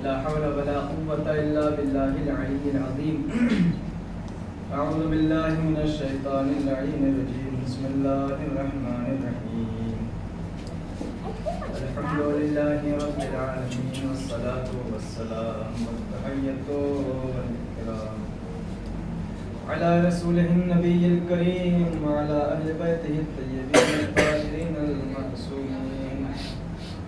لا حول ولا قوة إلا بالله العلي العظيم. أعوذ بالله من الشيطان اللعين الرجيم. بسم الله الرحمن الرحيم. الحمد لله رب العالمين والصلاة والسلام والتحية والإكرام على رسوله النبي الكريم وعلى أهل بيته الطيبين الطاهرين المعصومين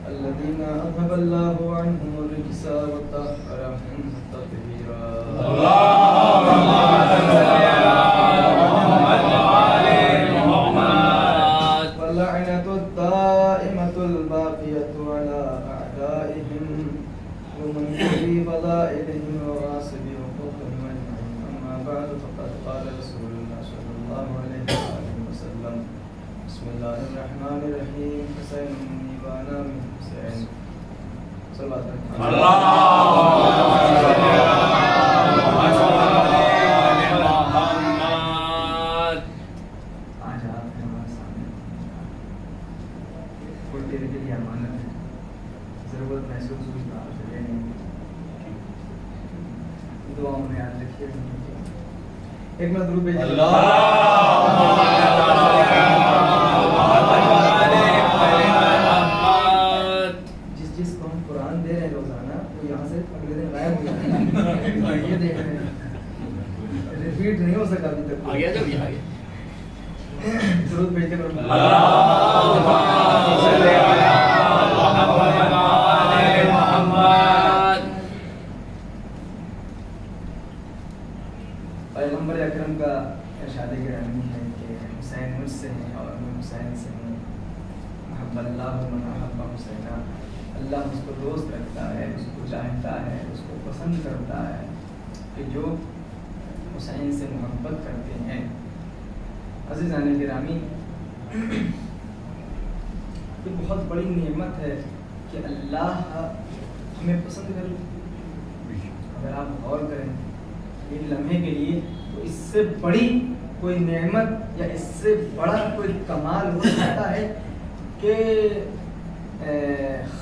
الذين أذهب الله عنهم الرجس وطهرهم تطهيرا. اللهم صل على محمد واللعنة الدائمة الباقية على أعدائهم ومن في فضائلهم وغاصب حقوقهم أجمعين. أما بعد فقد قال رسول الله صلى الله عليه وآله وسلم بسم الله الرحمن الرحيم. حسين مني وأنا من حسين. صلوات تیرے کے لیے امانت ہے، ضرورت محسوس ہوئی تو آپ سے لینے دعاؤں میں یاد رکھیے. ایک میں درود بھیجیے. جس کو ہم قرآن دے رہے ہیں روزانہ وہ یہاں سے اگلے دن غائب ہو جائے. یہ دیکھ رہے ہیں ریپیٹ نہیں ہو سکا ابھی تک. درود بھیجتے کرو. پیغمبر اکرم کا ارشاد گرامی ہے کہ حسین مجھ سے ہیں اور میں حسین سے ہوں. محب اللہ من احب حسینہ. اللہ اس کو دوست رکھتا ہے، اس کو چاہتا ہے، اس کو پسند کرتا ہے کہ جو حسین سے محبت کرتے ہیں. عزیزان گرامی، یہ بہت بڑی نعمت ہے کہ اللہ ہمیں پسند کرے. اگر آپ غور کریں ایک لمحے کے لیے تو اس سے بڑی کوئی نعمت یا اس سے بڑا کوئی کمال ہو سکتا ہے کہ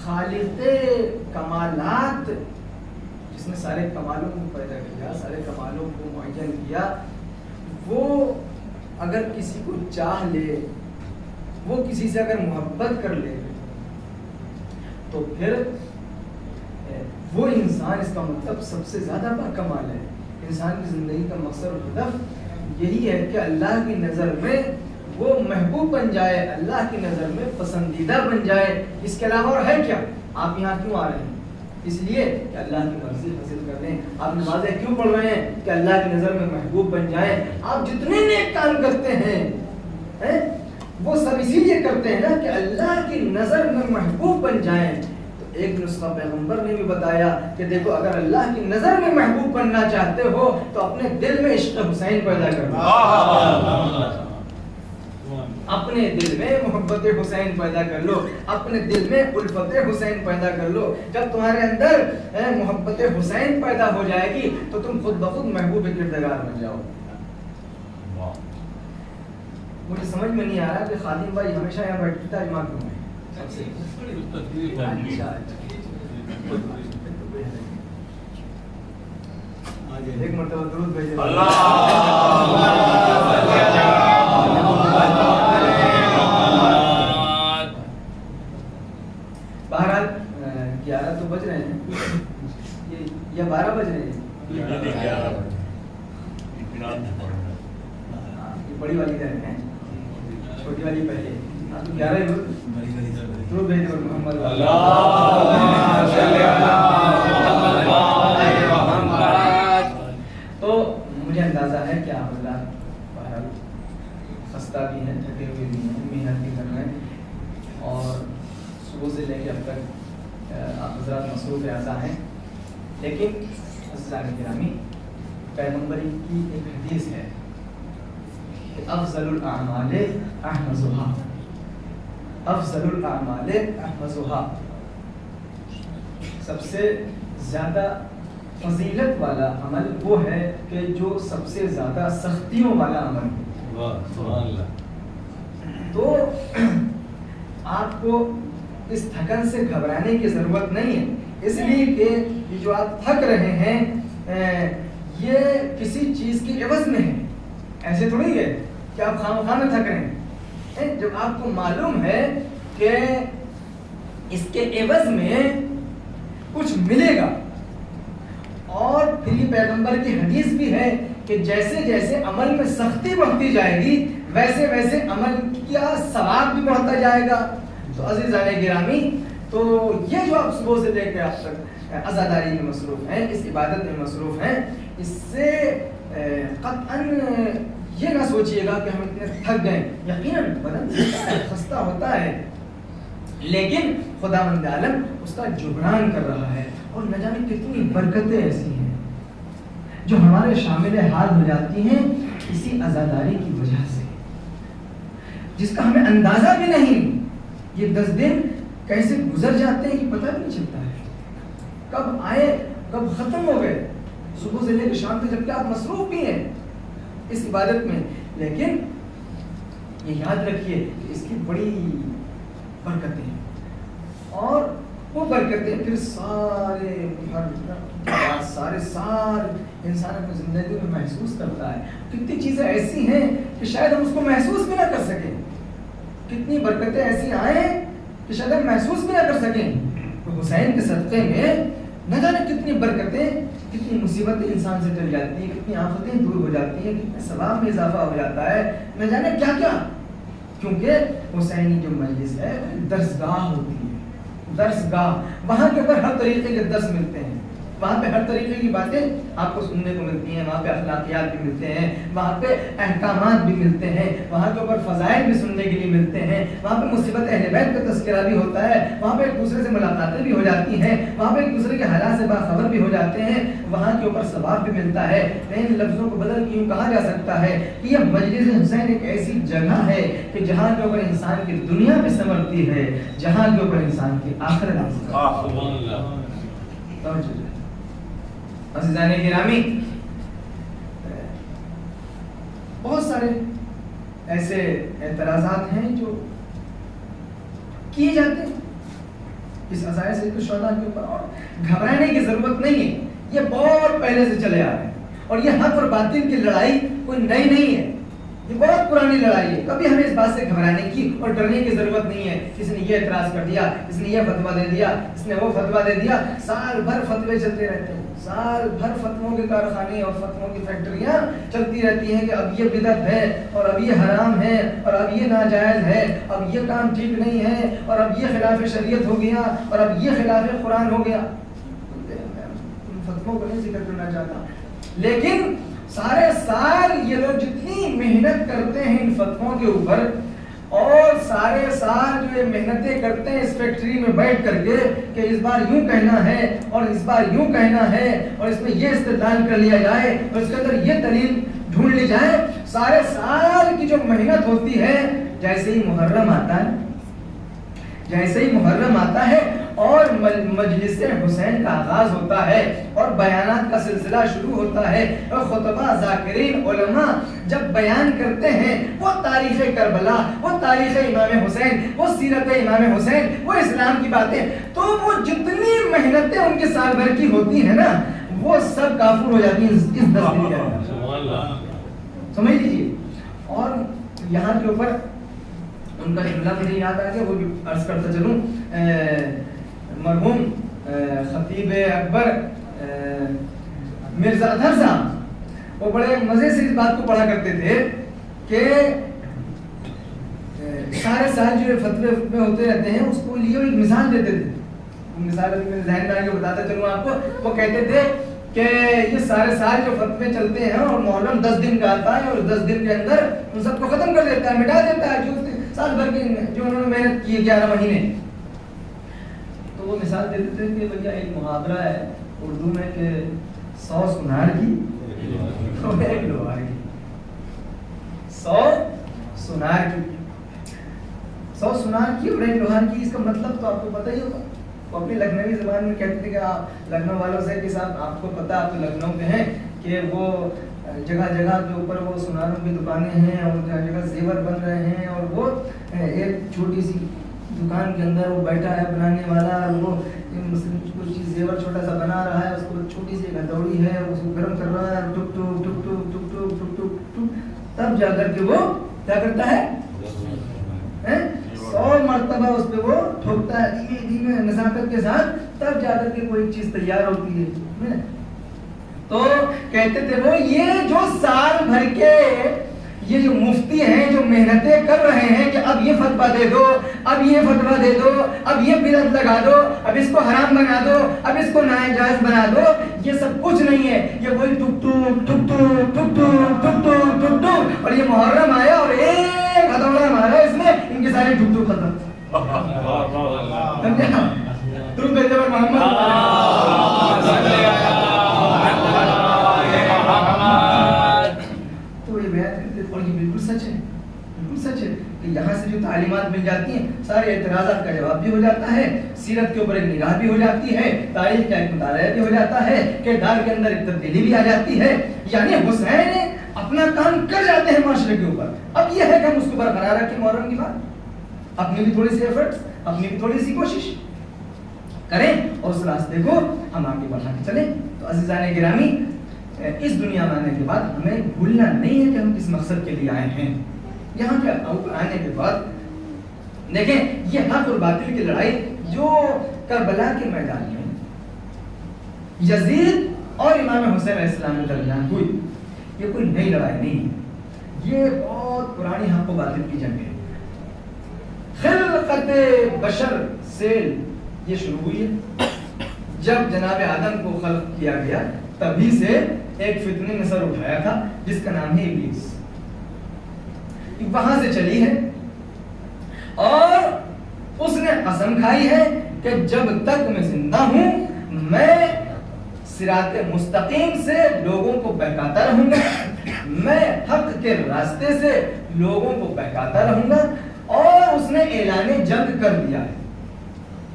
خالق کمالات جس نے سارے کمالوں کو پیدا کیا، سارے کمالوں کو معین کیا، وہ اگر کسی کو چاہ لے، وہ کسی سے اگر محبت کر لے تو پھر وہ انسان، اس کا مطلب سب سے زیادہ باکمال ہے. انسان کی زندگی کا مقصد اور ہدف یہی ہے کہ اللہ کی نظر میں وہ محبوب بن جائے، اللہ کی نظر میں پسندیدہ بن جائے. اس کے علاوہ اور ہے کیا؟ آپ یہاں کیوں آ رہے ہیں؟ اس لیے کہ اللہ کی مرضی حاصل کر لیں. آپ نمازیں کیوں پڑھ رہے ہیں؟ کہ اللہ کی نظر میں محبوب بن جائے. آپ جتنے نیک کام کرتے ہیں وہ سب اسی لیے کرتے ہیں نا کہ اللہ کی نظر میں محبوب بن جائیں. ایک نسخہ پیغمبر نے بھی بتایا کہ دیکھو اگر اللہ کی نظر میں محبوب بننا چاہتے ہو تو اپنے دل میں عشق حسین پیدا کرو. اپنے دل میں محبت حسین پیدا کر لو، اپنے دل میں الفت حسین پیدا کر لو. جب تمہارے اندر محبت حسین پیدا ہو جائے گی تو تم خود بخود محبوب کردگار بن جاؤ. مجھے سمجھ میں نہیں آ رہا کہ خادم بھائی ہمیشہ یہاں بیٹھتا ہے جماعت میں. ایک مرتبہ درود بھیجے. بہرحال 11 تو بج رہے ہیں یا 12 بج رہے ہیں. یہ بڑی والی رہے ہیں، چھوٹی والی پہلے. 11 درود بھیجے محمد. تو مجھے اندازہ ہے کہ آپ اللہ بہرحال خستہ بھی ہیں، تھکے ہوئے بھی ہیں، محنت بھی کر رہے ہیں اور صبح سے لے کے اب تک آپ حضرات مصروف اعضاء ہیں. لیکن عزیزان گرامی، پیغمبری کی ایک حدیث ہے کہ افضل الاعمال احمزها، افضل الاعمال احمزها، سب سے زیادہ فضیلت والا عمل وہ ہے کہ جو سب سے زیادہ سختیوں والا عمل ہے. تو آپ کو اس تھکن سے گھبرانے کی ضرورت نہیں ہے. اس لیے کہ یہ جو آپ تھک رہے ہیں یہ کسی چیز کی عوض میں ہے. ایسے تھوڑی ہے کہ آپ خواہ تھک رہے ہیں. جب آپ کو معلوم ہے کہ اس کے عوض میں کچھ ملے گا، اور پھر یہ پیغمبر کی حدیث بھی ہے کہ جیسے جیسے عمل میں سختی بڑھتی جائے گی ویسے ویسے عمل کا ثواب بھی بڑھتا جائے گا. تو عزیزان گرامی، تو یہ جو آپ صبح سے لے کے آپ تک عزاداری میں مصروف ہیں، اس عبادت میں مصروف ہیں، اس سے قطعاً یہ نہ سوچیے گا کہ ہم اتنے تھک گئے. یقیناً بدن خستہ ہوتا ہے، لیکن خداوند عالم اس کا جبران کر رہا ہے. اور نہ جانے کتنی برکتیں ایسی ہیں جو ہمارے شامل حال ہو جاتی ہیں اسی عزاداری کی وجہ سے، جس کا ہمیں اندازہ بھی نہیں. یہ 10 دن کیسے گزر جاتے ہیں کہ پتہ بھی نہیں چلتا ہے، کب آئے کب ختم ہو گئے، صبح سے لے کے شام تک، جبکہ آپ مصروف بھی ہیں اس عبادت میں. لیکن یہ یاد رکھیے کہ اس کی بڑی برکتیں ہیں، اور وہ برکتیں پھر سارے سال انسان اپنی زندگی میں محسوس کرتا ہے. کتنی چیزیں ایسی ہیں کہ شاید ہم اس کو محسوس بھی نہ کر سکیں، کتنی برکتیں ایسی آئیں کہ شاید ہم محسوس بھی نہ کر سکیں. تو حسین کے صدقے میں نہ جانے کتنی برکتیں، کتنی مصیبتیں انسان سے ٹل جاتی ہیں، کتنی آفتیں دور ہو جاتی ہیں، کتنے ثواب میں اضافہ ہو جاتا ہے، نہ جانے کیا کیا. کیونکہ حسینی جو مجلس ہے درسگاہ ہوتی ہے، درسگاہ. وہاں کے اوپر ہر طریقے کے درس ملتے ہیں، وہاں پہ ہر طریقے کی باتیں آپ کو سننے کو ملتی ہیں، وہاں پہ اخلاقیات بھی ملتے ہیں، وہاں پہ احکامات بھی ملتے ہیں، وہاں کے اوپر فضائل بھی سننے کے لیے ملتے ہیں، وہاں پہ مصیبت اہل بیت کا تذکرہ بھی ہوتا ہے، وہاں پہ ایک دوسرے سے ملاقاتیں بھی ہو جاتی ہیں، وہاں پہ ایک دوسرے کے حالات سے باخبر بھی ہو جاتے ہیں، وہاں کے اوپر ثواب بھی ملتا ہے. ان لفظوں کو بدل کے یوں کہا جا سکتا ہے کہ یہ مجلس حسین ایک ایسی جگہ ہے کہ جہاں کے اوپر انسان کی دنیا بھی سنورتی ہے، جہاں کے اوپر انسان کی آخرت بھی. عزیزان گرامی، بہت سارے ایسے اعتراضات ہیں جو کیے جاتے ہیں اس عزائر سے شہداء کے اوپر، اور گھبرانے کی ضرورت نہیں ہے. یہ بہت پہلے سے چلے آ رہے ہیں، اور یہ حق اور باطل کی لڑائی کوئی نئی نہیں ہے، یہ بہت پرانی لڑائی ہے. کبھی ہمیں اس بات سے گھبرانے کی اور ڈرنے کی ضرورت نہیں ہے. اس نے یہ اعتراض کر دیا، اس نے یہ فتویٰ دے دیا، اس نے وہ فتویٰ دے دیا. سال بھر فتوے چلتے رہتے ہیں، سال بھر فتووں کے کارخانے اور فتووں کی فیکٹریاں چلتی رہتی ہیں کہ اب یہ بدعت ہے، اور اب یہ حرام ہے، اور اب یہ ناجائز ہے، اب یہ کام ٹھیک نہیں ہے، اور اب یہ خلاف شریعت ہو گیا، اور اب یہ خلاف قرآن ہو گیا. فتووں کو نہیں ذکر کرنا چاہتا، لیکن سارے سال یہ لوگ جتنی محنت کرتے ہیں ان فتووں کے اوپر، اور سارے سال جو یہ محنتیں کرتے ہیں اس فیکٹری میں بیٹھ کر کے کہ اس بار یوں کہنا ہے اور اس بار یوں کہنا ہے، اور اس میں یہ استدلال کر لیا جائے اور اس کے اندر یہ دلیل ڈھونڈ لی جائے. سارے سال کی جو محنت ہوتی ہے، جیسے ہی محرم آتا ہے اور مجلس حسین کا آغاز ہوتا ہے اور بیانات کا سلسلہ شروع ہوتا ہے، اور خطبہ ذاکرین علماء جب بیان کرتے ہیں وہ تاریخ کربلا، وہ تاریخ امام حسین، وہ سیرت امام حسین، وہ اسلام کی باتیں، تو وہ جتنی محنتیں ان کے سال بھر کی ہوتی ہیں نا، وہ سب کافر ہو جاتی ہیں اس 10 دن کے اندر. سمجھ لیجیے. اور یہاں کے اوپر ان کا جملہ مجھے یاد آ گیا، وہ بھی عرض کرتا چلوں. مرحوم خطیب اکبر مرزا اطہر صاحب، وہ بڑے مزے سے اس بات کو پڑھا کرتے تھے کہ سارے سال جو فتوے ہوتے رہتے ہیں اس کو لیے ایک مثال دیتے تھے. مثال میں ذہن میں آ کے بتاتا چلوں آپ کو. وہ کہتے تھے کہ یہ سارے سال جو فتوے چلتے ہیں اور محرم 10 دن کا آتا ہے، اور 10 دن کے اندر ان سب کو ختم کر دیتا ہے، مٹا دیتا ہے جو سال بھر کے جو انہوں نے محنت کی 11 مہینے. تو وہ مثال دیتے تھے کہ بھیا ایک محاورہ ہے اردو میں کہ 100 سنار کی اور ایک لوہار کی. 100 سنار کی اور ایک لوہار کی. اس کا مطلب تو آپ کو پتہ ہی ہوگا. وہ اپنی لکھنوی زبان میں کہتے تھے کہ آپ لکھنؤ والوں سے کہ صاحب آپ کو پتہ، آپ تو لکھنؤ کے ہیں، کہ وہ جگہ جگہ کے اوپر وہ سناروں کی دکانیں ہیں اور جگہ جگہ زیور بن رہے ہیں، اور وہ ایک چھوٹی سی دکان کے اندر وہ بیٹھا ہے بنانے والا، اور وہ کوئی چیز زیور چھوٹا سا بنا رہا ہے، اس کو چھوٹی سی ہتھوڑی ہے، اس کو گرم کر رہا ہے، ٹک ٹک ٹک ٹک ٹک ٹک ٹک ٹک ٹک، تب جا کر کے وہ کیا کرتا ہے؟ 100 مرتبہ اس پہ وہ ٹھوکتا ہے دھیمے دھیمے نزاکت کے ساتھ، تب جا کر کے کوئی چیز تیار ہوتی ہے. تو کہتے تھے وہ یہ جو سال بھر کے یہ جو مفتی ہیں جو محنتیں کر رہے ہیں کہ اب یہ فتویٰ دے دو، اب یہ فتویٰ دے دو، اب یہ بدعت لگا دو، اب اس کو حرام بنا دو، اب اس کو ناجائز بنا دو، یہ سب کچھ نہیں ہے. یہ وہی ٹک ٹک ٹک ٹک ٹک ٹک ٹک ٹک ٹک ٹک، اور یہ محرم آیا اور ایک ہتھوڑا مارا اس نے، ان کے سارے ٹک ٹک ختم. درود بھیجو محمد. سچ ہے کہ یہاں سے جو تعلیمات مل جاتی ہیں سارے اعتراضات کا جواب بھی ہو جاتا ہے، سیرت کے اوپر ایک نگاہ بھی ہو جاتی ہے، تاریخ کا ایک مطالعہ بھی ہو جاتا ہے، کردار کے اندر ایک تبدیلی بھی آ جاتی ہے. یعنی حسین اپنا کام کر جاتے ہیں معاشرے کے اوپر. اب یہ ہے کہ ہم اس کو برقرار رکھیں محرم کی بات، اپنی بھی تھوڑی سی ایفرٹس، اپنی بھی تھوڑی سی کوشش کریں اور اس راستے کو ہم آگے بڑھا کے چلیں. تو عزیزان گرامی، اس دنیا میں آنے کے بعد ہمیں بھولنا نہیں ہے کہ ہم کس مقصد کے لیے آئے ہیں. یہاں کے آنے کے بعد دیکھیں یہ حق اور باطل کی لڑائی جو کربلا کے میدان میں یزید اور امام حسین علیہ السلام کے درمیان ہوئی، یہ کوئی نئی لڑائی نہیں ہے، یہ بہت پرانی حق و باطل کی جنگ ہے. خلقت بشر سے یہ شروع ہوئی ہے. جب جناب آدم کو خلق کیا گیا تبھی سے ایک فتنے نے سر اٹھایا تھا جس کا نام ہے ابلیس. وہاں سے چلی ہے اور اس نے قسم کھائی ہے کہ جب تک میں زندہ ہوں میں صراط مستقیم سے لوگوں کو بہکاتا رہوں گا، میں حق کے راستے سے لوگوں کو بہکاتا رہوں گا. اور اس نے اعلان جنگ کر دیا ہے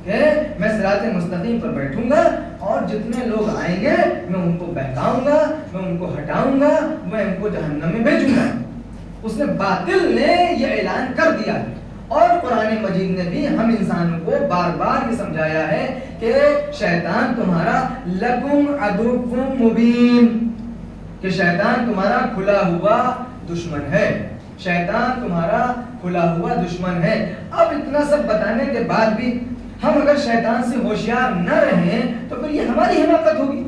کہ میں صراط مستقیم پر بیٹھوں گا اور جتنے لوگ آئیں گے میں ان کو بہکاؤں گا، میں ان کو ہٹاؤں گا، میں ان کو جہنم میں بھیجوں گا. اس نے باطل نے یہ اعلان کر دیا ہے. اور قرآن مجید نے بھی ہم انسانوں کو بار بار یہ سمجھایا ہے کہ شیطان تمہارا لکم عدو مبین، کہ شیطان تمہارا کھلا ہوا دشمن ہے، شیطان تمہارا کھلا ہوا دشمن ہے. اب اتنا سب بتانے کے بعد بھی ہم اگر شیطان سے ہوشیار نہ رہیں تو پھر یہ ہماری حماقت ہوگی.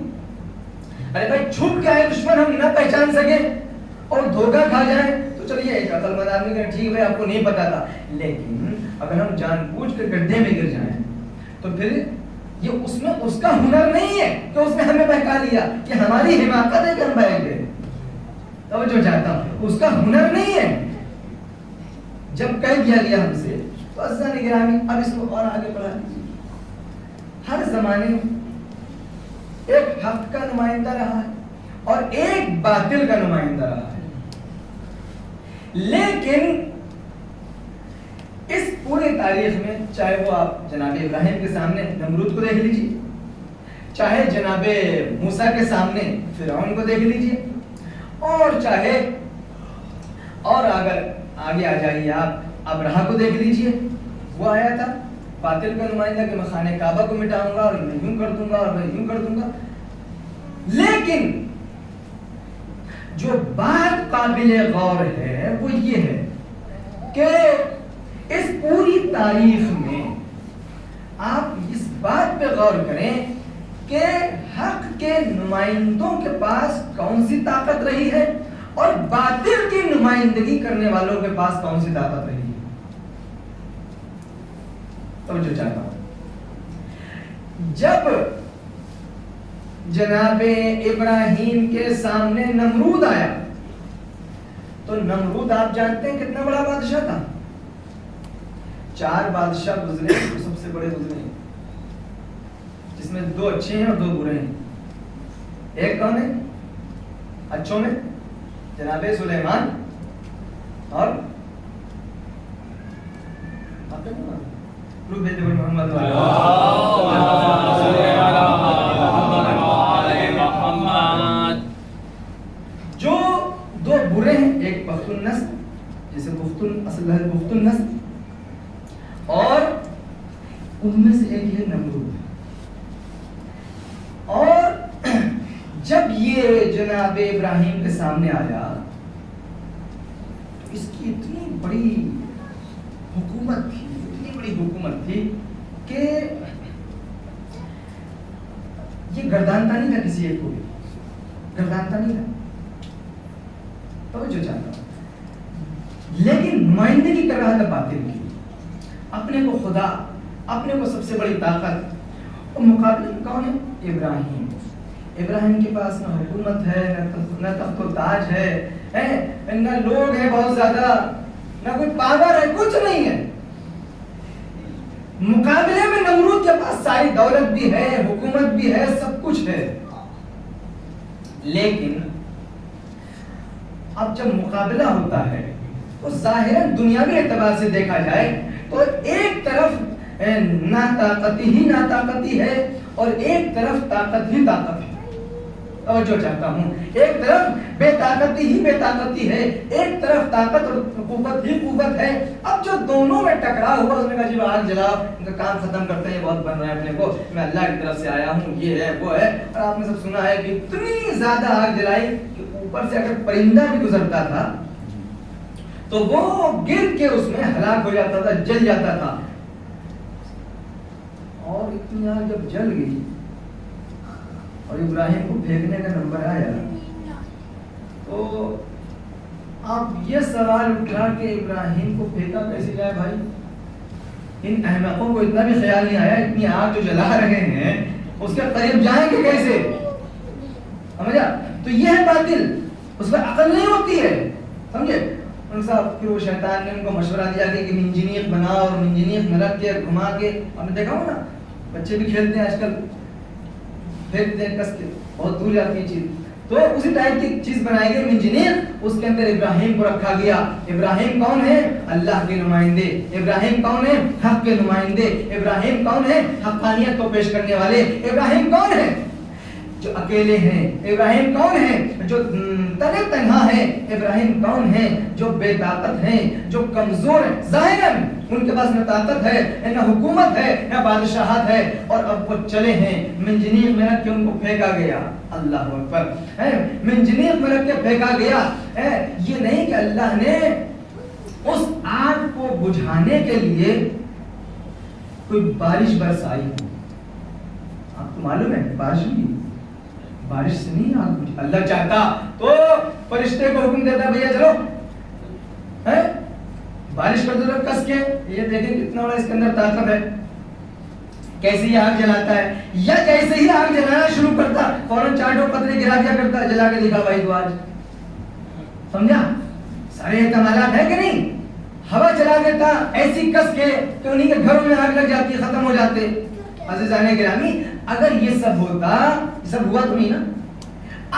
ارے بھائی چھپ کے آئے دشمن ہم نہ پہچان سکے اور دھوکہ کھا جائیں تو چلیے ایک عقل مند آدمی کا ٹھیک ہے آپ کو نہیں پتا تھا، لیکن اگر ہم جان بوجھ کر گڈھے میں گر جائیں تو پھر یہ اس میں اس کا ہنر نہیں ہے کہ اس نے ہمیں بہکا لیا، کہ ہماری حماقت ہے کہ ہم بہک گئے. توجہ چاہتا ہوں اس کا ہنر نہیں ہے. جب کہہ دیا گیا ہم سے تو عزیزان گرامی اب اس کو اور آگے بڑھا دیجیے. ہر زمانے میں ایک حق کا نمائندہ رہا ہے اور ایک باطل کا نمائندہ رہا ہے. لیکن اس پوری تاریخ میں چاہے وہ آپ جناب ابراہیم کے سامنے نمرود کو دیکھ لیجیے، چاہے جناب موسیٰ کے سامنے فرعون کو دیکھ لیجیے، اور چاہے اور اگر آگے آ جائیے آپ ابرہہ کو دیکھ لیجیے. وہ آیا تھا باطل کا نمائندہ کہ میں خانہ کعبہ کو مٹاؤں گا اور میں یوں کر دوں گا اور میں یوں کر دوں گا. لیکن جو بات قابل غور ہے وہ یہ ہے کہ اس پوری تاریخ میں آپ اس بات پہ غور کریں کہ حق کے نمائندوں کے پاس کون سی طاقت رہی ہے اور باطل کی نمائندگی کرنے والوں کے پاس کون سی طاقت رہی ہے. توجہ چاہتا ہوں. جب جناب ابراہیم کے سامنے نمرود آیا تو نمرود آپ جانتے ہیں کتنا بڑا بادشاہ تھا. 4 بادشاہ گزرے، سب سے بڑے گزرے ہیں جس میں 2 اچھے ہیں اور 2 برے ہیں. ایک کون ہے اچھوں میں؟ جناب سلیمان اور محمد. جو 2 برے ہیں، ایک پختون نسل جسے پختون اصل ہے پختون نسل، اور ان میں سے ایک ہے نمرود. یہ جناب ابراہیم کے سامنے آیا، اس کی اتنی بڑی حکومت تھی، اتنی بڑی حکومت تھی کہ یہ گردانتا نہیں تھا، کسی ایک کو بھی گردانتا نہیں تھا، توجہ چاہتا ہوں، لیکن نمائندگی کر رہا تھا باطل کی، اپنے کو خدا، اپنے کو سب سے بڑی طاقت، اور مقابلے میں کون ہے؟ ابراہیم۔ ابراہیم کے پاس نہ حکومت ہے، نہ تخت و تاج ہے، نہ لوگ ہیں بہت زیادہ، نہ کوئی پاور ہے، کچھ نہیں ہے۔ مقابلے میں نمرود کے پاس ساری دولت بھی ہے، حکومت بھی ہے، سب کچھ ہے، لیکن اب جب مقابلہ ہوتا ہے تو ظاہراً دنیاوی اعتبار سے دیکھا جائے تو ایک طرف ناطاقتی ہی ناطاقتی ہے اور ایک طرف طاقت ہی طاقت ہے۔ توجہ چاہتا ہوں، ایک طرف بے طاقتی ہی بے طاقتی ہے، ایک طرف طاقت اور قوت ہی قوت ہے۔ اب جو دونوں میں ٹکراؤ ہوا، اس نے کہا جی آگ جلاؤ، ان کا کام ختم کرتے ہیں، بہت بن رہا ہے اپنے کو، میں اللہ کی طرف سے آیا ہوں، یہ ہے وہ ہے۔ اور آپ نے سب سنا ہے کہ اتنی زیادہ آگ جلائی کہ اوپر سے اگر پرندہ بھی گزرتا تھا تو وہ گر کے اس میں ہلاک ہو جاتا تھا، جل جاتا تھا۔ اور اتنی آگ جب جل گئی اور ابراہیم کو پھینکنے کا نمبر آیا تو آپ یہ سوال اٹھا کہ ابراہیم کو پھینکا کیسے جائے بھائی؟ ان احمقوں کو اتنا بھی خیال نہیں آیا، اتنی آگ جو جلا رہے ہیں اس کے قریب جائیں گے کیسے؟ سمجھا؟ تو یہ ہے باطل، اس میں عقل نہیں ہوتی ہے، سمجھے؟ ان صاحب پھر وہ شیطان نے ان کو مشورہ دیا کہ منجنیق بناؤ اور منجنیق میں رکھ کے گھما کے، آپ نے دیکھا ہو نا بچے بھی کھیلتے ہیں آج کل، پھینکتے ہیں کس کے، بہت دور جاتی ہے چیز، تو اسی ٹائپ کی چیز بنائی گئی منجنیق، اس کے اندر ابراہیم کو رکھا گیا۔ ابراہیم کون ہے؟ اللہ کے نمائندے۔ ابراہیم کون ہے؟ حق کے نمائندے۔ ابراہیم کون ہے؟ حقانیت کو پیش کرنے والے۔ ابراہیم کون ہے؟ جو اکیلے ہیں۔ ابراہیم کون ہے؟ جو تنے تنہا ہے۔ ابراہیم کون ہے؟ جو بے طاقت ہیں، جو کمزور ہیں، ظاہراً ان کے پاس نہ طاقت ہے، نہ حکومت ہے، نہ بادشاہت ہے، اور اب وہ چلے ہیں منجنیق میں رکھ کے ان کو پھینکا گیا۔ اللہ اکبر، منجنیق میں رکھ کے پھینکا گیا۔ یہ نہیں کہ اللہ نے اس آگ کو بجھانے کے لیے کوئی بارش برسائی، آپ کو معلوم ہے بارش ہوئی، بارش سے نہیں آگ بجھی۔ اللہ چاہتا تو فرشتے کو حکم دیتا بھیا چلو بارش کر دو کس کے، یہ دیکھیں کتنا بڑا اس کے اندر طاقت ہے، کیسے یہ آگ جلاتا ہے، یا جیسے ہی آگ جلانا شروع کرتا فوراً چاٹوں پتھر گرا دیا کرتا، جلا کے دکھا بھائی تو آج، سمجھا؟ سارے احتمالات ہے کہ نہیں؟ ہوا چلا دیتا ایسی کس کے کہ انہیں کے گھروں میں آگ لگ جاتی، ختم ہو جاتے۔ عزیزان گرامی، اگر یہ سب ہوتا، یہ سب ہوا تو نہیں نا،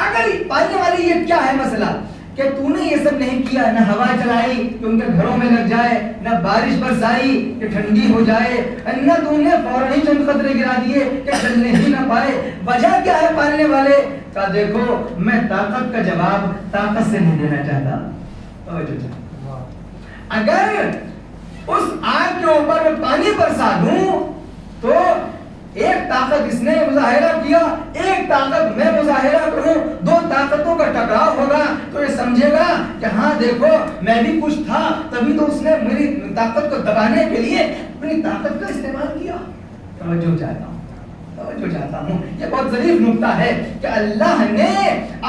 اگر پانی والی یہ کیا ہے مسئلہ کہ تو نے یہ سب نہیں کیا، نہ ہوا چلائی کہ ان کے گھروں میں لگ جائے، نہ بارش برسائی کہ ٹھنڈی ہو جائے، نہ تو نے فوراً ہی چند قطرے گرا دیے کہ چلنے ہی نہ پائے، وجہ کیا ہے پالنے والے کا؟ دیکھو میں طاقت کا جواب طاقت سے نہیں دینا چاہتا، اگر اس آگ کے اوپر میں پانی برسا دوں تو ایک طاقت اس نے مظاہرہ کیا، ایک طاقت میں مظاہرہ کروں، دو طاقتوں کا ٹکراؤ ہوگا تو یہ سمجھے گا کہ ہاں دیکھو میں بھی کچھ تھا، تبھی تو اس نے میری طاقت کو دبانے کے لیے اپنی طاقت کا استعمال کیا۔ توجہ چاہتا ہوں، یہ بہت ظریف نکتہ ہے کہ اللہ نے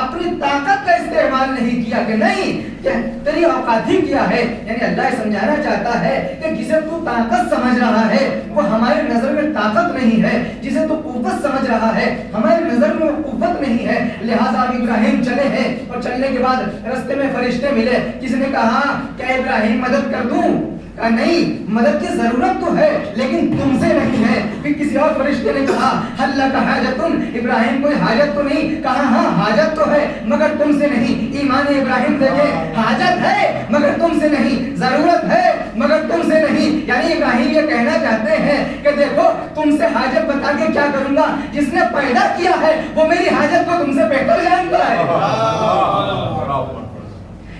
اپنی طاقت کا استعمال نہیں کیا، کہ نہیں کہ تیری اوقات ہی کیا ہے، یعنی اللہ سمجھانا چاہتا ہے کہ جسے تو طاقت سمجھ رہا ہے وہ ہماری نظر میں طاقت نہیں ہے، جسے تو قوت سمجھ رہا ہے ہماری نظر میں وہ قوت نہیں ہے۔ لہٰذا ابراہیم چلے ہیں اور چلنے کے بعد رستے میں فرشتے ملے، کسی نے کہا کہ ابراہیم مدد کر دوں؟ کہا نہیں، مدد کی ضرورت تو ہے لیکن تم سے نہیں ہے۔ پھر کسی اور فرشتے نے کہا حل لک حاجتن، ابراہیم کوئی حاجت تو نہیں؟ کہا ہاں حاجت تو ہے مگر تم سے نہیں۔ ایمان ابراہیم دیکھے، حاجت ہے مگر تم سے نہیں، ضرورت ہے مگر تم سے نہیں۔ یعنی ابراہیم یہ کہنا چاہتے ہیں کہ دیکھو تم سے حاجت بتا کے کیا کروں گا، جس نے پیدا کیا ہے وہ میری حاجت کو تم سے بہتر جانتا ہے،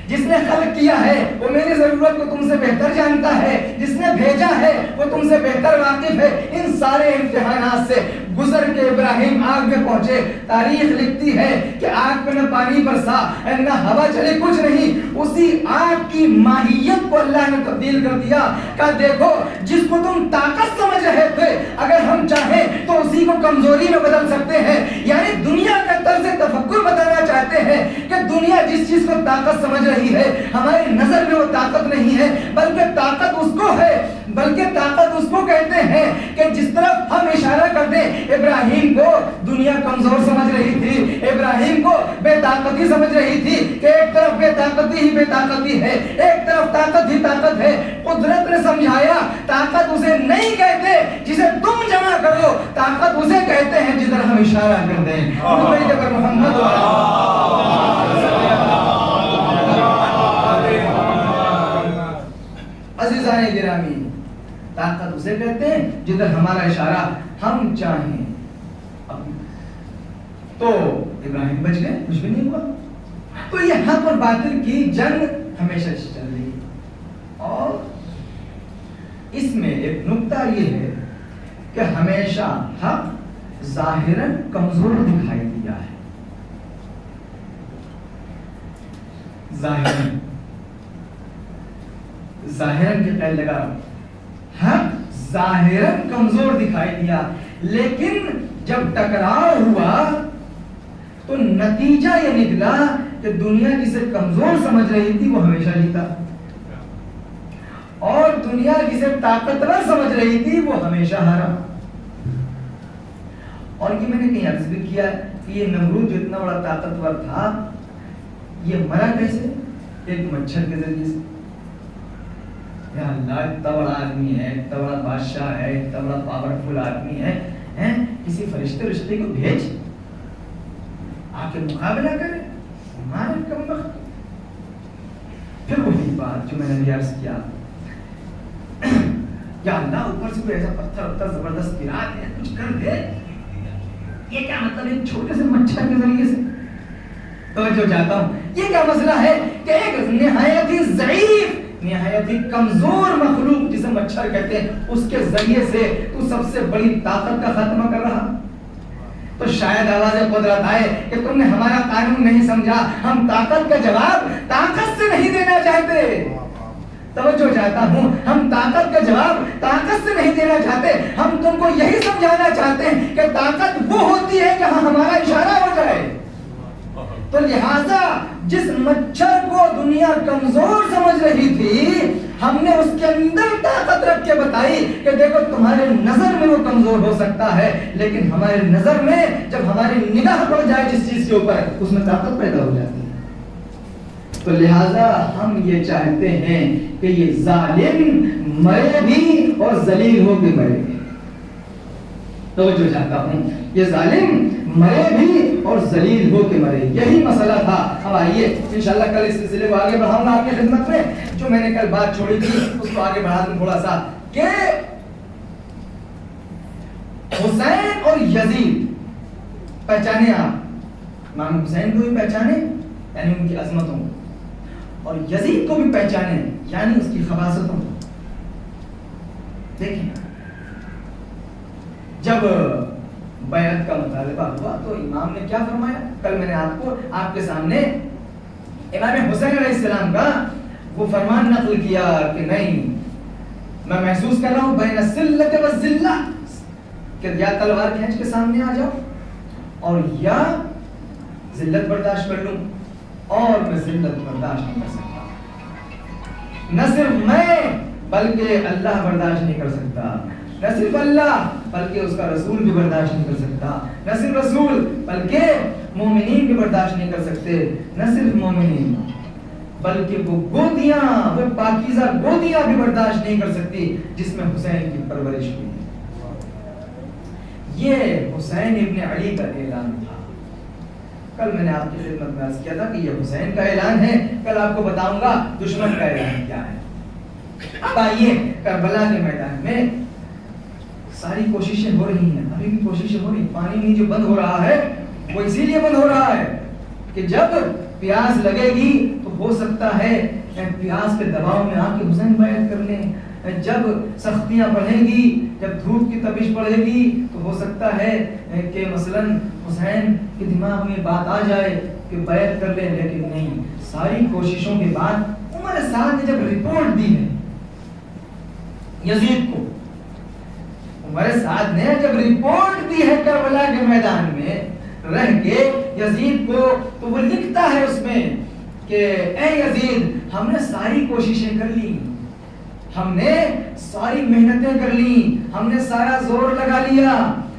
جس نے خلق کیا ہے وہ میری ضرورت کو تم سے بہتر جانتا ہے، جس نے بھیجا ہے وہ تم سے بہتر واقف ہے۔ ان سارے امتحانات سے گزر کے ابراہیم آگ میں پہنچے. تاریخ لکھتی ہے کہ آگ پہ نہ پانی برسا نہ ہوا چلے, کچھ نہیں. اسی آگ کی ماہیت کو اللہ نے تبدیل کر دیا. کہ دیکھو جس کو تم طاقت سمجھ رہے تھے, اگر ہم چاہیں تو اسی کو کمزوری میں بدل سکتے ہیں. یعنی دنیا کا طرز تفکر بتانا چاہتے ہیں کہ دنیا جس چیز کو طاقت سمجھ رہی ہے, ہماری نظر میں وہ طاقت نہیں ہے, بلکہ طاقت اس کو ہے, بلکہ طاقت اس کو کہتے ہیں کہ جس طرف ہم اشارہ کر دیں. ابراہیم کو دنیا کمزور سمجھ رہی تھی, ابراہیم کو بے طاقتی سمجھ رہی تھی کہ ایک طرف بے طاقتی ہی بے طاقتی ہے, ایک طرف طاقت ہی طاقت ہے. قدرت نے سمجھایا طاقت اسے نہیں کہتے جسے تم جمع کرو, طاقت اسے کہتے ہیں جدھر ہم اشارہ کر دیں. محمد عزیزان گرامی, طاقت اسے کہتے ہیں جدھر ہمارا اشارہ ہم چاہیں. تو ابراہیم بچ گئے, کچھ بھی نہیں ہوا. تو یہ حق اور باطل کی جنگ ہمیشہ چل رہی ہے. اور اس میں ایک نکتہ یہ ہے کہ ہمیشہ حق ظاہراً کمزور دکھائی دیا ہے. ظاہراً کے قید لگا, حق ظاہراً کمزور دکھائی دیا, لیکن جب ٹکراؤ ہوا تو نتیجہ یہ نکلا کہ دنیا جسے کمزور سمجھ رہی تھی وہ ہمیشہ جیتا, اور دنیا جسے طاقتور سمجھ رہی تھی وہ ہمیشہ ہارا. اور یہ میں نے کہیں عرض بھی کیا ہے کہ یہ نمرود جو اتنا بڑا طاقتور تھا, یہ مرا کیسے؟ ایک مچھر کے ذریعے سے. یا اللہ, اتنا بڑا آدمی ہے, اتنا بڑا بادشاہ ہے, اتنا بڑا پاورفل آدمی ہے, کسی فرشتے کو بھیج آ کے مقابلہ کرے, مارے کم وقت. پھر وہی بات جو میں نے عرض کیا, یا اللہ اوپر سے کوئی ایسا پتھر زبردست گرا دے, کچھ کر دے. یہ کیا مطلب ایک چھوٹے سے مچھر کے ذریعے سے؟ توجہ چاہتا ہوں, یہ کیا مسئلہ ہے کہ ایک نہایت ہی ضعیف, نہایت ہی کمزور مخلوق جسے مچھر کہتے ہیں, اس کے ذریعے سے تو سب سے بڑی طاقت کا خاتمہ کر رہا. تو شاید آواز قدرت آئے کہ تم نے ہمارا قانون نہیں سمجھا, ہم طاقت کا جواب طاقت سے نہیں دینا چاہتے. توجہ چاہتا ہوں, ہم طاقت کا جواب طاقت سے نہیں دینا چاہتے, ہم تم کو یہی سمجھانا چاہتے ہیں کہ طاقت وہ ہوتی ہے جہاں ہمارا اشارہ ہو جائے. تو لہذا جس مچھر کو دنیا کمزور سمجھ رہی تھی, ہم نے اس کے اندر طاقت رکھ کے بتائی کہ دیکھو تمہارے نظر میں وہ کمزور ہو سکتا ہے, لیکن ہمارے نظر میں جب ہماری نگاہ پڑ جائے جس چیز کے اوپر, اس میں طاقت پیدا ہو جاتی ہے. تو لہذا ہم یہ چاہتے ہیں کہ یہ ظالم مرے بھی اور ذلیل ہو کے مرے بھی. توجہ چاہتا ہوں, یہ ظالم مرے بھی اور ذلیل ہو کے مرے, یہی مسئلہ تھا. اب آئیے انشاءاللہ کل اس سلسلے کو آگے بڑھاؤں گا آپ کی خدمت میں. جو میں نے کل بات چھوڑی تھی اس کو آگے بڑھا دوں تھوڑا سا, کہ حسین اور یزید پہچانے آپ, امام حسین کو بھی پہچانے یعنی ان کی عظمتوں کو, اور یزید کو بھی پہچانے یعنی اس کی خباثتوں کو. دیکھیں جب بیعت کا مطالبہ ہوا تو امام نے کیا فرمایا, کل میں نے آپ کے سامنے امام حسین علیہ السلام کا وہ فرمان نقل کیا کہ نہیں, میں محسوس کر رہا ہوں بین الذلۃ والذلہ, کہ یا تلوار کھینچ کے سامنے آ جاؤ اور یا ذلت برداشت کر لوں, اور میں ذلت برداشت نہیں کر سکتا. نہ صرف میں بلکہ اللہ برداشت نہیں کر سکتا, نہ صرف اللہ بلکہ اس کا رسول بھی برداشت نہیں کر سکتا, نہ صرف رسول بلکہ مومنین بھی برداشت نہیں کر سکتے, نہ صرف مومنین بلکہ وہ گودیاں, وہ پاکیزہ گودیاں بھی برداشت نہیں کر سکتی جس میں حسین کی پرورش ہوئی. یہ حسین ابن علی کا اعلان تھا. کل میں نے آپ کی خدمت میں عرض کیا تھا کہ یہ حسین کا اعلان ہے, کل آپ کو بتاؤں گا دشمن کا اعلان کیا ہے. اب آئیے کربلا کے میدان میں ساری کوششیں ہو رہی ہیں, ابھی بھی کوششیں ہو رہی ہیں. پانی نہیں جو بند ہو رہا ہے وہ اسی لیے بند ہو رہا ہے کہ جب پیاس لگے گی تو ہو سکتا ہے پیاس کے دباؤ میں آ کے حسین بیعت کر لیں, جب سختیاں بڑھیں گی، جب دھوپ کی تپش بڑھے گی تو ہو سکتا ہے کہ مثلاً حسین کے دماغ میں بات آ جائے کہ بیعت کر لیں، لیکن نہیں، ساری کوششوں کے بعد عمر سعد نے جب رپورٹ دی ہے یزید کو، عمر سعد نے جب رپورٹ دی ہے کربلا کے میدان میں رہ کے یزید کو، تو وہ لکھتا ہے اس میں کہ اے یزید، ہم نے ساری کوششیں کر لی، ہم نے ساری محنتیں کر لی، ہم نے سارا زور لگا لیا،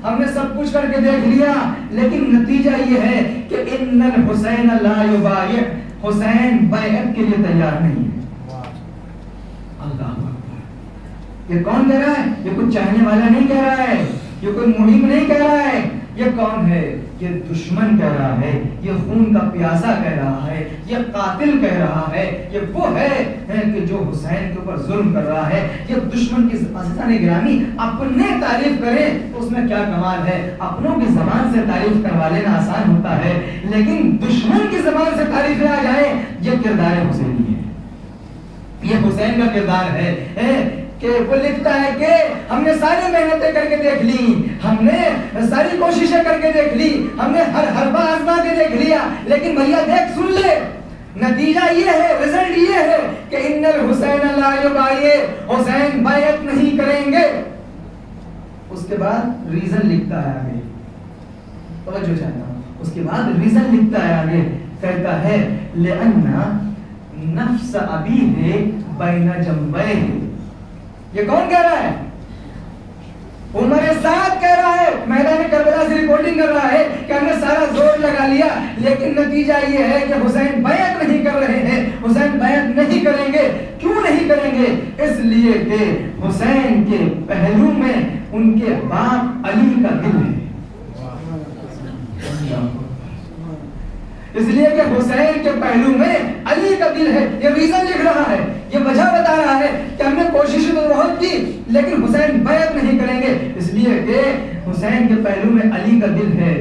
ہم نے سب کچھ کر کے دیکھ لیا، لیکن نتیجہ یہ ہے کہ ان الحسین لا یبایع، حسین بیعت کے لیے تیار نہیں ہے۔ اللہ اکبر، یہ کون کہہ رہا ہے؟ یہ کچھ چاہنے والا نہیں کہہ رہا ہے، یہ کوئی محب نہیں کہہ رہا ہے، یہ کون ہے؟ یہ دشمن کہہ رہا ہے، یہ خون کا پیاسا کہہ رہا ہے، یہ قاتل کہہ رہا ہے، یہ وہ ہے کہ جو حسین کے اوپر ظلم کر رہا ہے۔ یہ دشمن کی عزیزان گرامی اپنے تعریف کریں تو اس میں کیا کمال ہے؟ اپنوں کی زبان سے تعریف کروا لینا آسان ہوتا ہے، لیکن دشمن کی زبان سے تعریفیں آ جائیں، یہ کردار حسینی ہے، یہ حسین کا کردار ہے کہ وہ لکھتا ہے کہ ہم نے ساری محنتیں کر کے دیکھ لی، ہم نے ساری کوششیں کر کے دیکھ لی، ہم نے ہر حربہ آزما کے دیکھ لیا، لیکن بھیا دیکھ سن لے، نتیجہ یہ ہے، رزلٹ یہ ہے کہ ان الحسین لا یبایع، حسین بیعت نہیں کریں گے۔ اس کے بعد ریزن لکھتا ہے آگے، توجہ چاہتا ہوں، اس کے بعد ریزن لکھتا ہے آگے، کہتا ہے لأن نفس ابیہ بین جنبیہ۔ یہ کون کہہ رہا ہے؟ عمر سعد کہہ رہا ہے، میدان کربلا سے رپورٹنگ کر رہا ہے کہ ہم نے سارا زور لگا لیا، لیکن نتیجہ یہ ہے کہ حسین بیعت نہیں کر رہے ہیں، حسین بیعت نہیں کریں گے۔ کیوں نہیں کریں گے؟ اس لیے کہ حسین کے پہلو میں ان کے باپ علی کا دل ہے، اس لیے کہ حسین کے پہلو میں علی کا دل ہے۔ یہ ریزن لکھ رہا ہے، یہ وجہ بتا رہا ہے کہ ہم نے کوششیں تو بہت کی، لیکن حسین بیعت نہیں کریں گے، اس لیے کہ حسین کے پہلو میں علی کا دل ہے۔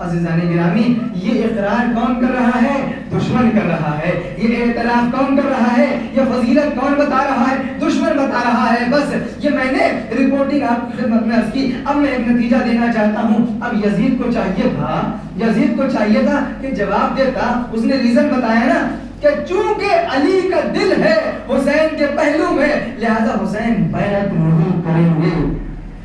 عزیزان گرامی، یہ اقرار کون کر رہا ہے؟ دشمن کر رہا ہے۔ یہ اعتراف کون کر رہا ہے؟ یہ فضیلت کون بتا رہا ہے؟ دشمن بتا رہا ہے۔ بس یہ میں نے رپورٹنگ آپ کی خدمت میں عرض کی، اب میں ایک نتیجہ دینا چاہتا ہوں۔ اب یزید کو چاہیے تھا کہ جواب دیتا، اس نے ریزن بتایا نا کہ چونکہ علی کا دل ہے حسین کے پہلو میں، لہذا حسین بیعت نہیں کریں گے۔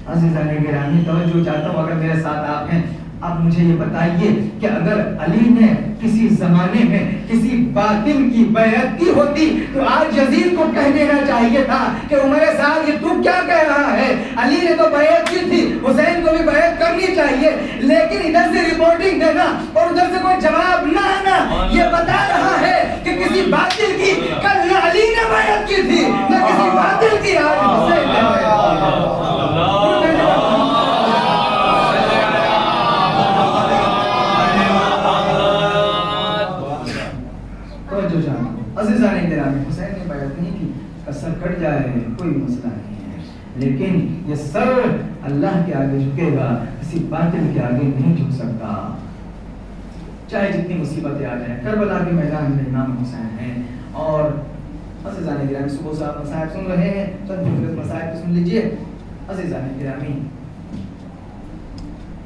عزیزان گرامی توجہ چاہتا ہوں، اگر میرے ساتھ آپ ہیں، اب مجھے یہ بتائیے کہ اگر علی نے کسی زمانے میں کسی باطل کی بیعت کی ہوتی تو آج یزید کو کہہ دینا چاہیے تھا کہ عمر سعد یہ تو کیا کہہ رہا ہے؟ علی نے تو بیعت کی تھی، حسین کو بھی بیعت کرنی چاہیے، لیکن ادھر سے رپورٹنگ دینا اور ادھر سے کوئی جواب نہ آنا یہ بتا رہا ہے کہ کسی باطل کی کل نہ علی نے بیعت کی تھی نہ کسی باطل کی آج حسین نے بیعت کی۔ عزیزان گرامی، حسین نے بیعت نہیں کی، کا سر کٹ جائے کوئی مسئلہ نہیں ہے، لیکن یہ سر اللہ کے آگے جھکے گا، کسی باطل کے آگے نہیں جھک سکتا، چاہے جتنی مصیبتیں آ جائیں۔ کربلا کے میدان میں امام حسین ہیں، اور عزیزان گرامی صبح سے آپ مسائل سن رہے ہیں، چند مختلف مسائل کو سن لیجئے۔ عزیزان گرامی،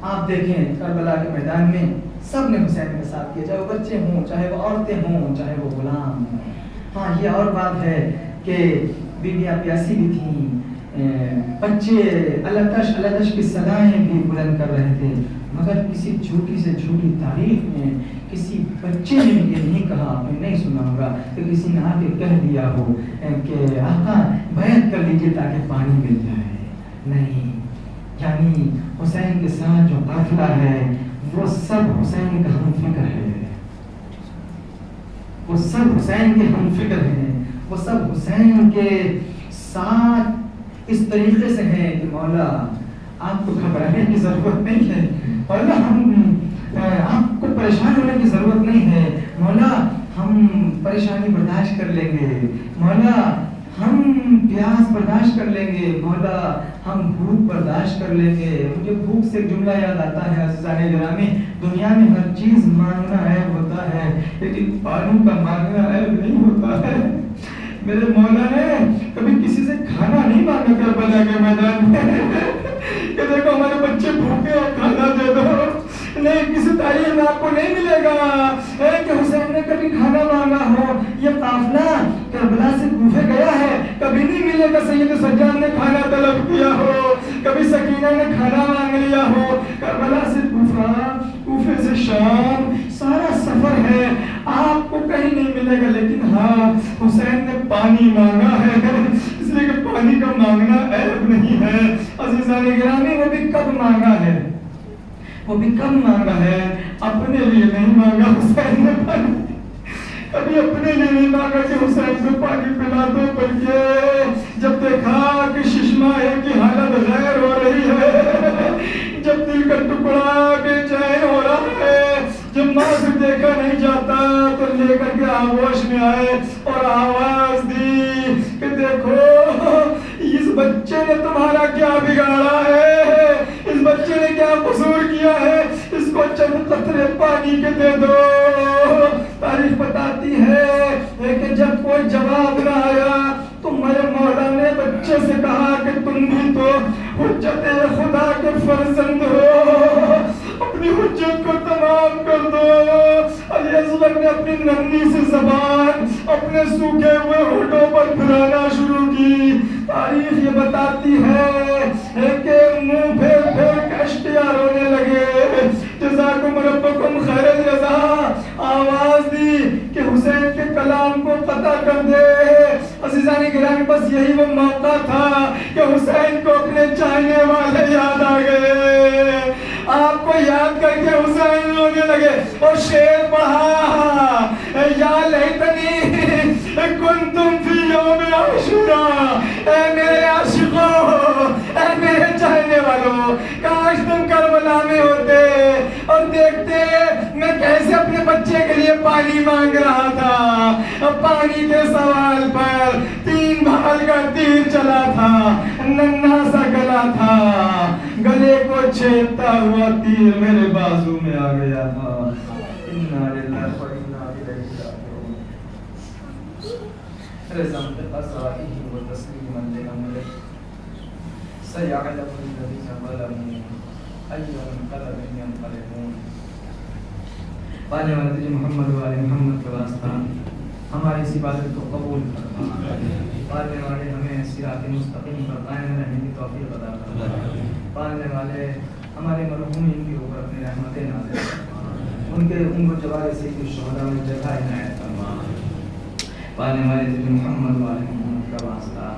آپ دیکھیں کربلا کے میدان میں سب نے حسین کے ساتھ کیا، چاہے وہ بچے ہوں، چاہے وہ عورتیں ہوں، چاہے وہ غلام ہوں۔ ہاں یہ اور بات ہے کہ بیویاں پیاسی بھی تھیں، بچے الاتش کی صدائیں بھی بلند کر رہے تھے، مگر کسی جھوٹی سے جھوٹی تاریخ میں کسی بچے نے یہ نہیں کہا، آپ نے نہیں سنا ہوگا کہ کسی نے آ کے کہہ دیا ہو کہ آقا بیعت کر لیجیے تاکہ پانی مل جائے۔ نہیں، یعنی حسین کے ساتھ جو قافلہ ہے وہ سب حسین کا ہم فکر ہے، وہ سب حسین کے ہم فکر ہیں، وہ سب حسین کے ساتھ اس طریقے سے ہیں کہ مولا آپ کو گھبرانے کی ضرورت نہیں ہے، مولا آپ کو پریشان ہونے کی ضرورت نہیں ہے، مولا ہم پریشانی برداشت کر لیں گے، مولا ہم پیاس برداشت کر لیں گے، مولا ہم بھوک برداشت کر لیں گے۔ مجھے بھوک سے ایک جملہ یاد آتا ہے عزیزان گرامی، دنیا میں ہر چیز مانگنا عیب ہوتا ہے لیکن پانوں کا مانگنا عیب نہیں ہوتا ہے۔ میرے مولا نے کبھی کسی سے کھانا نہیں مانگا کربلا کے میدان میں کہ دیکھو ہمارے بچے بھوکے ہیں کھانا دے دو. نہیں, کسی تاریخ میں آپ کو نہیں ملے گا کہ حسین نے کبھی کھانا مانگا ہو. یہ قافلہ کربلا سے کوفے گیا ہے, کبھی نہیں ملے گا سید سجاد نے کھانا طلب کیا ہو, کبھی سکینہ نے کھانا مانگ لیا ہو. کربلا سے کوفہ, کوفے سے شام, سارا سفر ہے, آپ کو کہیں نہیں ملے گا. لیکن ہاں, حسین نے پانی مانگا ہے, اس لیے کہ پانی کا مانگنا عیب نہیں ہے. عزیزان گرامی, وہ بھی کب مانگا ہے, وہ بھی کب مانگا ہے, اپنے لیے نہیں مانگا حسین نے پانی. کبھی اپنے لیے نہیں مانگا کہ حسین کو پانی پلا دو, بلکہ جب دیکھا کہ ششماہے کی حالت غیر ہو رہی ہے, جب دل کا ٹکڑا بے چین ہو رہا ہے, جب ماں سے دیکھا نہیں جاتا, تو لے کر کے آغوش میں آئے اور آواز دی کہ دیکھو اس بچے نے تمہارا کیا بگاڑا ہے, اس بچے نے کیا قصور کیا ہے, اس کو چند قطرے پانی کے دے دو. تاریخ بتاتی ہے کہ جب کوئی جواب نہ آیا تو میرے مولا نے بچے سے کہا کہ تم بھی تو حجت خدا کے فرزند ہو, اپنی حجت کو تمام کر دو. علی اصغر نے اپنی ننھی سی زبان اپنے سوکھے ہوئے ہونٹوں پر پھرانا شروع کی. تاریخ یہ بتاتی ہے کہ منہ پھیر پھیر کے اشتیا رونے لگے. جزاکم ربکم خیر الجزا, آواز دی کہ حسین کے کلام کو قطع کر دے. عزیزان گرامی, بس یہی وہ موقع تھا کہ حسین کو اپنے چاہنے والے یاد آ گئے. آپ کو یاد کر کے حسین رونے لگے اور شعر پڑھا, یا لیتنی کنتم فی یوم عاشوراء, اے میرے عاشقوں, اے میرے چاہنے والوں, کاش تم کربلا میں ہوتے اور دیکھتے میں کیسے اپنے بچے کے لیے پانی مانگ رہا تھا. پانی کے سوال پر 3 بھال کا تیر چلا تھا, ننھا سا گلا تھا, گلے کو چھیدتا ہوا تیر میرے بازو میں آ گیا تھا. انا للہ و انا الیہ راجعون. رضا بقضائه وتسلیما لامره سيعلم الذين ظلموا أي منقلب ينقلبون. پانے والے تجھے محمد والے محمد کے واسطہ ہماری اس عبادت کو قبول فرما. پانے والے ہمیں صراط مستقیم پر قائم رہنے کی توفیق عطا فرما. پانے والے ہمارے مرحومین کے اوپر اپنی رحمتیں نازل فرما, ان کے عمر جوار سید الشہداء میں جگہ عنایت فرما. پانے والے تجھے محمد والے محمد کا واسطہ